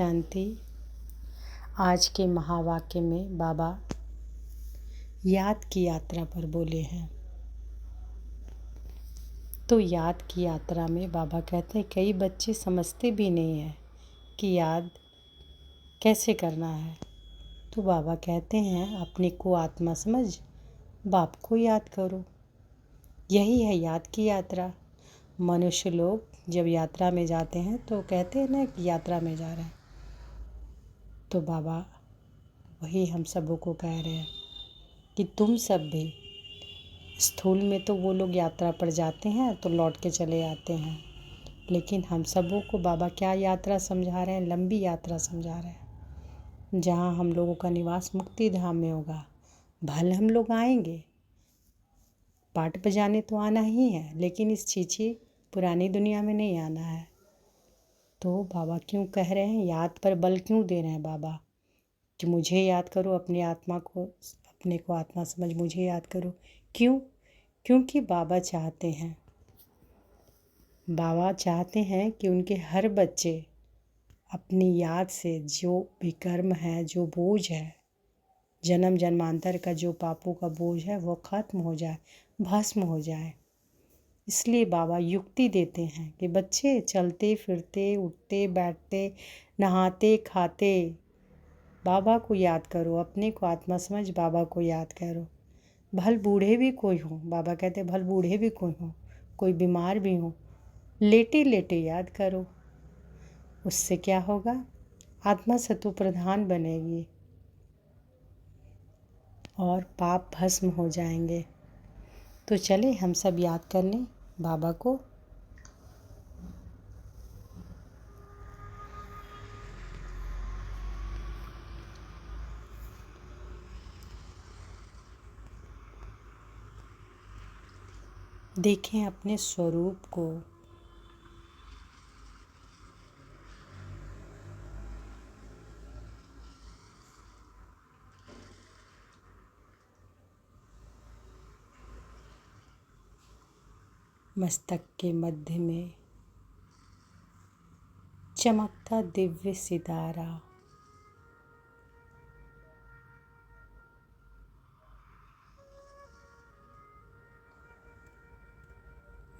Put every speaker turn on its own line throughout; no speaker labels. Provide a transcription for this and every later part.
शांति। आज के महावाक्य में बाबा याद की यात्रा पर बोले हैं। तो याद की यात्रा में बाबा कहते हैं कई बच्चे समझते भी नहीं हैं कि याद कैसे करना है। तो बाबा कहते हैं अपने को आत्मा समझ बाप को याद करो। यही है याद की यात्रा। मनुष्य लोग जब यात्रा में जाते हैं तो कहते हैं ना कि यात्रा में जा रहे हैं। तो बाबा वही हम सबों को कह रहे हैं कि तुम सब भी स्थूल में तो वो लोग यात्रा पर जाते हैं तो लौट के चले आते हैं, लेकिन हम सबों को बाबा क्या यात्रा समझा रहे हैं? लंबी यात्रा समझा रहे हैं, जहाँ हम लोगों का निवास मुक्ति धाम में होगा। भले हम लोग आएंगे, पाठ बजाने तो आना ही है, लेकिन इस छीछी पुरानी दुनिया में नहीं आना है। तो बाबा क्यों कह रहे हैं, याद पर बल क्यों दे रहे हैं बाबा कि मुझे याद करो, अपनी आत्मा को, अपने को आत्मा समझ मुझे याद करो। क्यों? क्योंकि बाबा चाहते हैं कि उनके हर बच्चे अपनी याद से जो भी कर्म है, जो बोझ है, जन्म जन्मांतर का जो पापों का बोझ है वो खत्म हो जाए, भस्म हो जाए। इसलिए बाबा युक्ति देते हैं कि बच्चे चलते फिरते, उठते बैठते, नहाते खाते बाबा को याद करो, अपने को आत्मा समझ बाबा को याद करो। भल बूढ़े भी कोई हो, बाबा कहते भल बूढ़े भी कोई हो, कोई बीमार भी हो, लेटे लेटे याद करो। उससे क्या होगा? आत्मा सत्व प्रधान बनेगी और पाप भस्म हो जाएंगे। तो चले हम सब याद करने बाबा को। देखें अपने स्वरूप को। मस्तक के मध्य में चमकता दिव्य सितारा।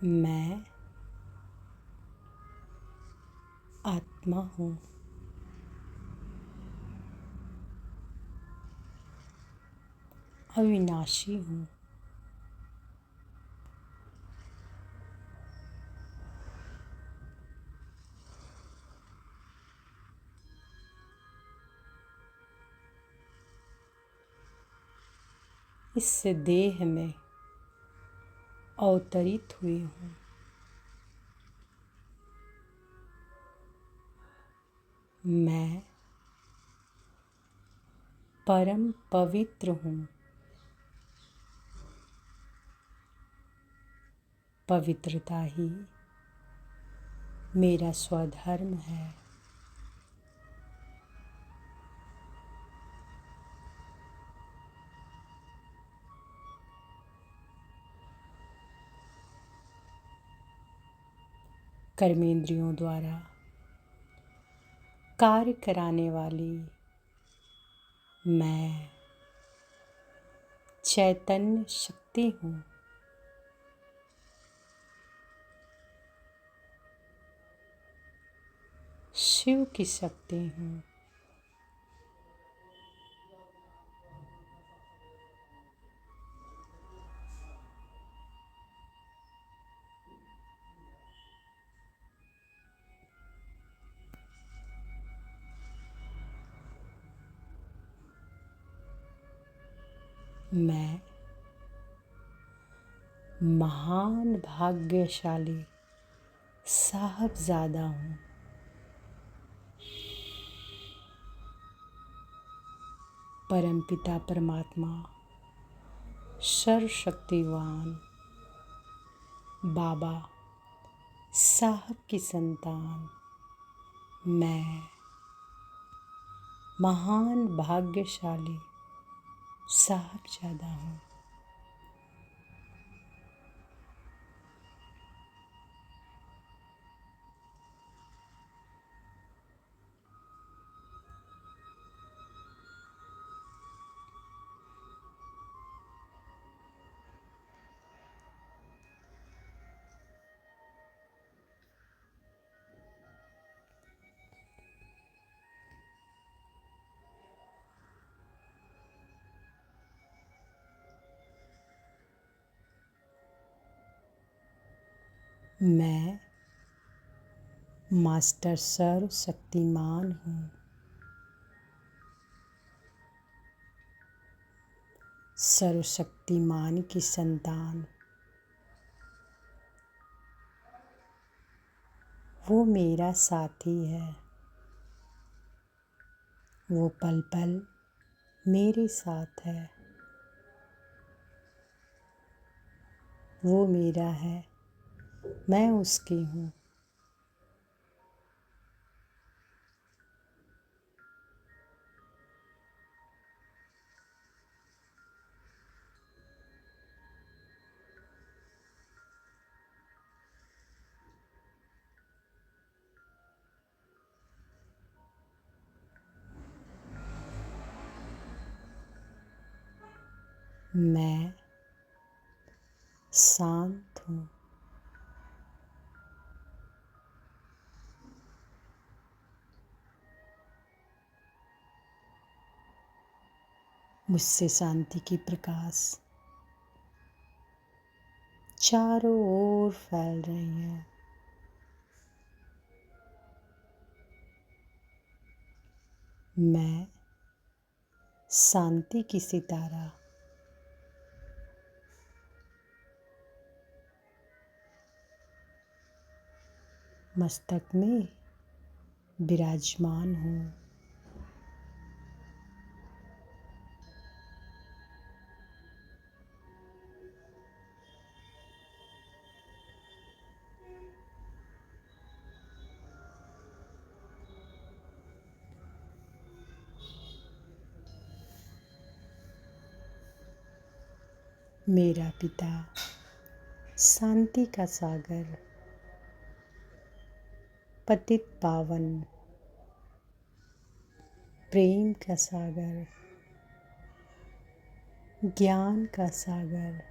मैं आत्मा हूँ। अविनाशी हूँ। इस देह में अवतरित हुई हूँ। मैं परम पवित्र हूँ। पवित्रता ही मेरा स्वधर्म है। कर्मेंद्रियों द्वारा कार्य कराने वाली मैं चैतन्य शक्ति हूँ। शिव की शक्ति हूँ। मैं महान भाग्यशाली साहबजादा हूँ। परमपिता परमात्मा सर्वशक्तिवान बाबा साहब की संतान मैं महान भाग्यशाली साहबजादा हूँ। मैं मास्टर सर्वशक्तिमान हूँ। सर्वशक्तिमान की संतान। वो मेरा साथी है। वो पल पल मेरे साथ है। वो मेरा है, मैं उसकी हूँ। मैं शांत हूँ। मुझसे शांति की प्रकाश चारों ओर फैल रही है। मैं शांति की सितारा। मस्तक में विराजमान हूँ। मेरा पिता शांति का सागर, पतित पावन, प्रेम का सागर, ज्ञान का सागर,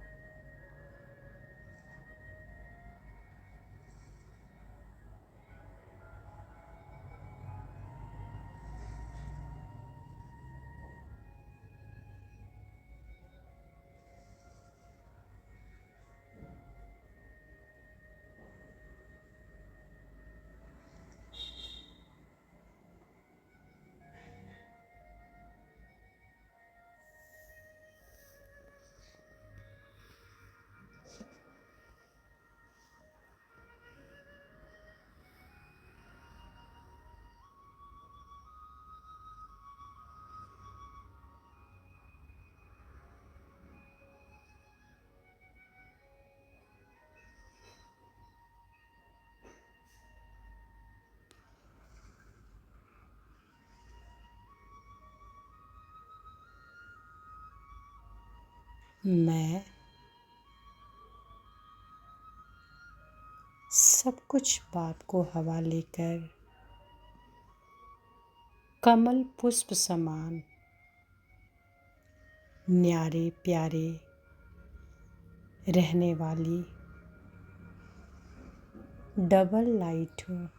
मैं सब कुछ बाप को हवाले कर कमल पुष्प समान न्यारे प्यारे रहने वाली डबल लाइट हूँ।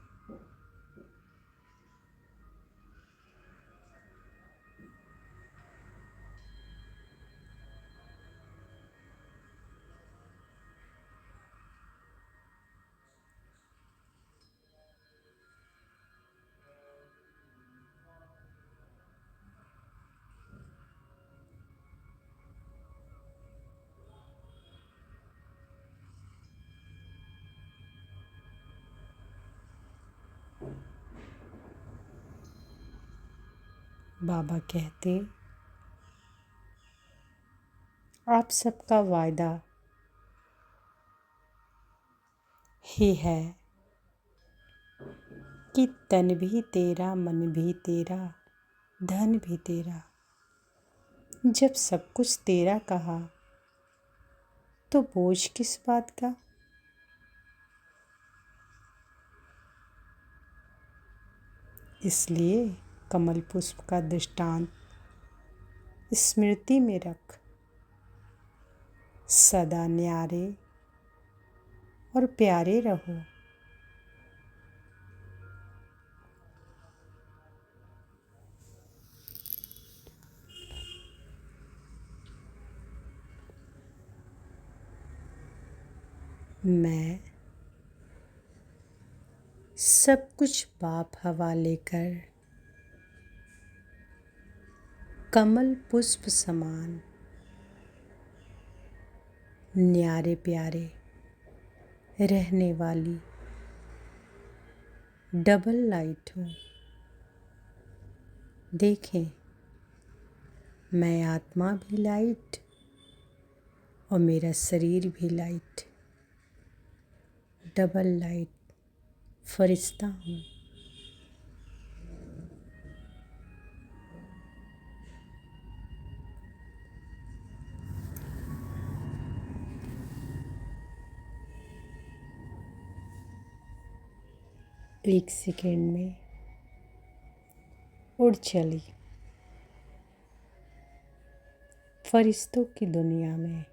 बाबा कहते, आप सबका वायदा ही है कि तन भी तेरा, मन भी तेरा, धन भी तेरा। जब सब कुछ तेरा कहा तो बोझ किस बात का। इसलिए कमल पुष्प का दृष्टांत स्मृति में रख, सदा न्यारे और प्यारे रहो। मैं सब कुछ बाप हवाले कर, कमल पुष्प समान, न्यारे प्यारे रहने वाली डबल लाइट हूँ। देखें, मैं आत्मा भी लाइट और मेरा शरीर भी लाइट, डबल लाइट फरिश्ता हूँ। एक सेकेंड में उड़ चली फरिश्तों की दुनिया में,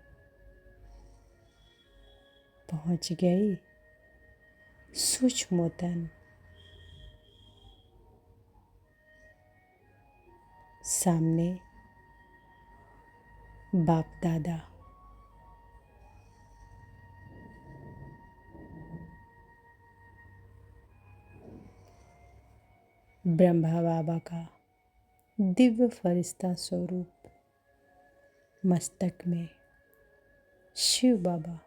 पहुँच गई सूक्ष्म तन। सामने बाप दादा, ब्रह्मा बाबा का दिव्य फरिश्ता स्वरूप, मस्तक में शिव बाबा,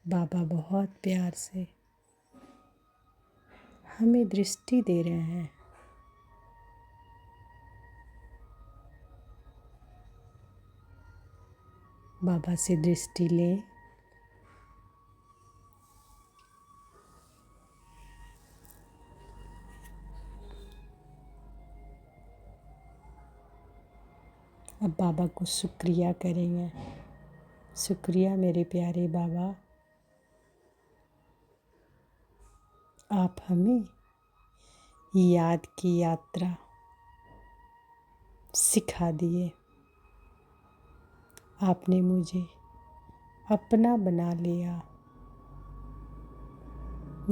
बाबा बहुत प्यार से हमें दृष्टि दे रहे हैं। बाबा से दृष्टि लें। अब बाबा को शुक्रिया करेंगे। शुक्रिया मेरे प्यारे बाबा, आप हमें याद की यात्रा सिखा दिए। आपने मुझे अपना बना लिया,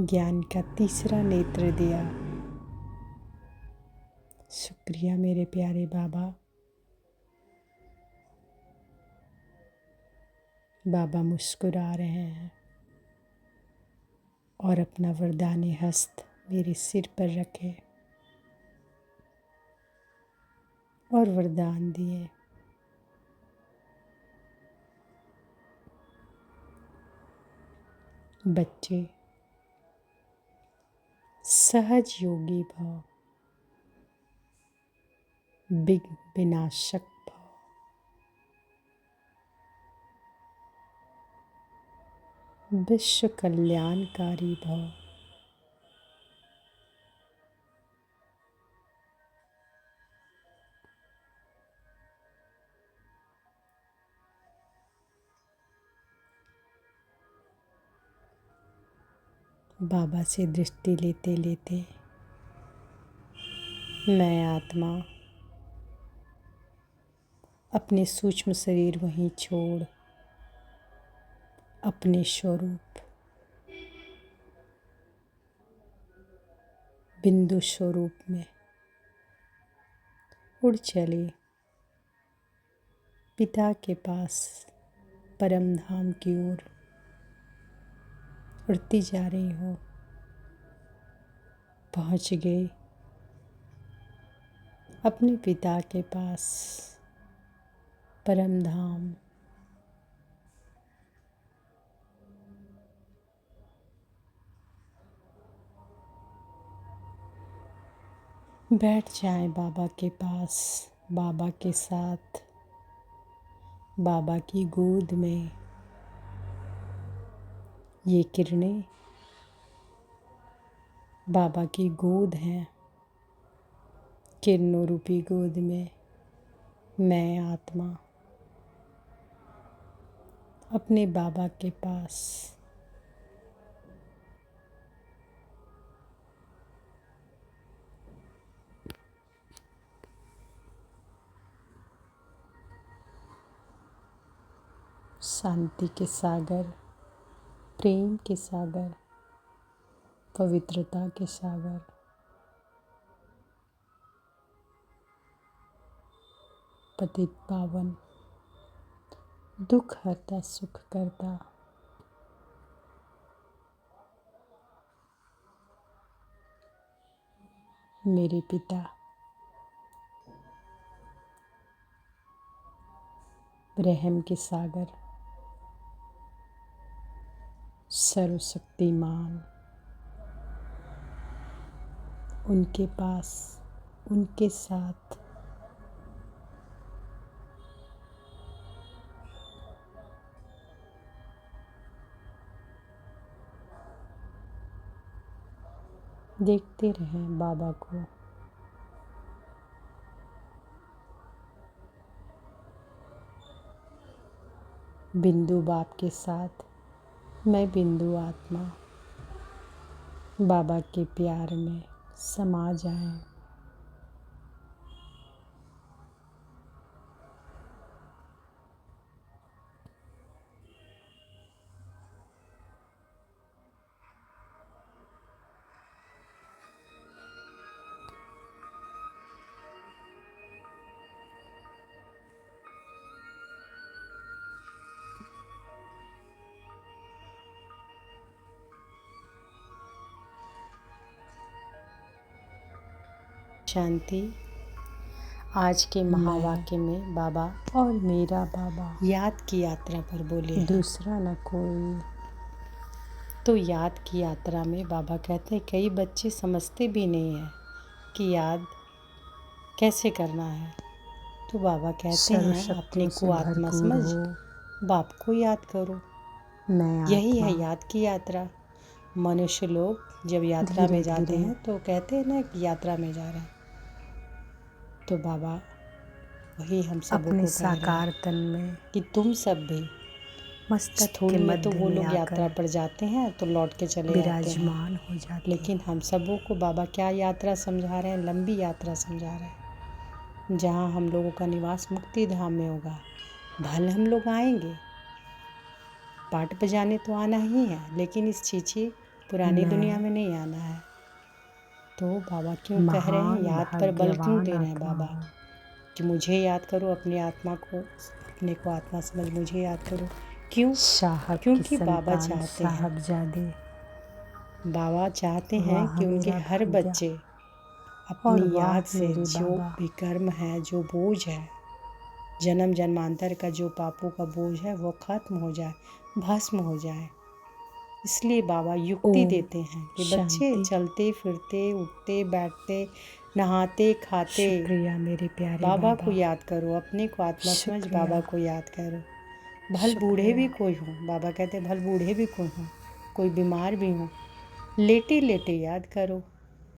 ज्ञान का तीसरा नेत्र दिया। शुक्रिया मेरे प्यारे बाबा। बाबा मुस्कुरा रहे हैं और अपना वरदानी हस्त मेरे सिर पर रखे और वरदान दिए। बच्चे सहज योगी भव, विघ्न विनाशक भव, विश्व कल्याणकारी भव। बाबा से दृष्टि लेते लेते मैं आत्मा अपने सूक्ष्म शरीर वहीं छोड़ अपने स्वरूप बिंदु स्वरूप में उड़ चली पिता के पास, परम धाम की ओर उड़ती जा रही हूँ। पहुँच गई अपने पिता के पास, परम धाम। बैठ जाएं बाबा के पास, बाबा के साथ, बाबा की गोद में। ये किरणें बाबा की गोद हैं। किरणों रूपी गोद में मैं आत्मा अपने बाबा के पास। शांति के सागर, प्रेम के सागर, पवित्रता के सागर, पतित पावन, दुख हरता सुख करता, मेरे पिता रहम के सागर, सर्वशक्तिमान, उनके पास, उनके साथ देखते रहें बाबा को। बिंदु बाप के साथ मैं बिंदु आत्मा बाबा के प्यार में समा जाएं। शांति। आज के महावाक्य में बाबा और मेरा बाबा याद की यात्रा पर बोले हैं। दूसरा न कोई। तो याद की यात्रा में बाबा कहते हैं कई बच्चे समझते भी नहीं हैं कि याद कैसे करना है। तो बाबा कहते हैं अपने को आत्मा समझ बाप को याद करो। यही है याद की यात्रा। मनुष्य लोग जब यात्रा में जाते हैं तो कहते हैं ना कि यात्रा में जा रहे हैं। तो बाबा वही हम सब अपने साकार तन में कि तुम सब भी स्थूल में तो वो लोग यात्रा पर जाते हैं तो लौट के चले विराजमान हो जाते। लेकिन हम सबों को बाबा क्या यात्रा समझा रहे हैं? लंबी यात्रा समझा रहे हैं, जहाँ हम लोगों का निवास मुक्ति धाम में होगा। भले हम लोग आएंगे, पाठ बजाने तो आना ही है, लेकिन इस चीची पुरानी दुनिया में नहीं आना है। तो बाबा क्यों कह रहे हैं, याद पर बल क्यों दे रहे हैं बाबा कि मुझे याद करो, अपनी आत्मा को, अपने को आत्मा समझ मुझे याद करो। क्यों? क्योंकि बाबा चाहते हैं, बाबा चाहते हैं कि उनके हर बच्चे अपनी याद से जो भी कर्म है, जो बोझ है, जन्म जन्मांतर का जो पापों का बोझ है वो खत्म हो जाए, भस्म हो जाए। इसलिए बाबा युक्ति देते हैं कि बच्चे चलते फिरते, उठते बैठते, नहाते खाते, शुक्रिया मेरे प्यारे बाबा को याद करो। अपने को आत्मा समझ बाबा को याद करो। भल बूढ़े भी कोई हो, बाबा कहते भल बूढ़े भी कोई हो, कोई बीमार भी हो, लेटे लेटे याद करो।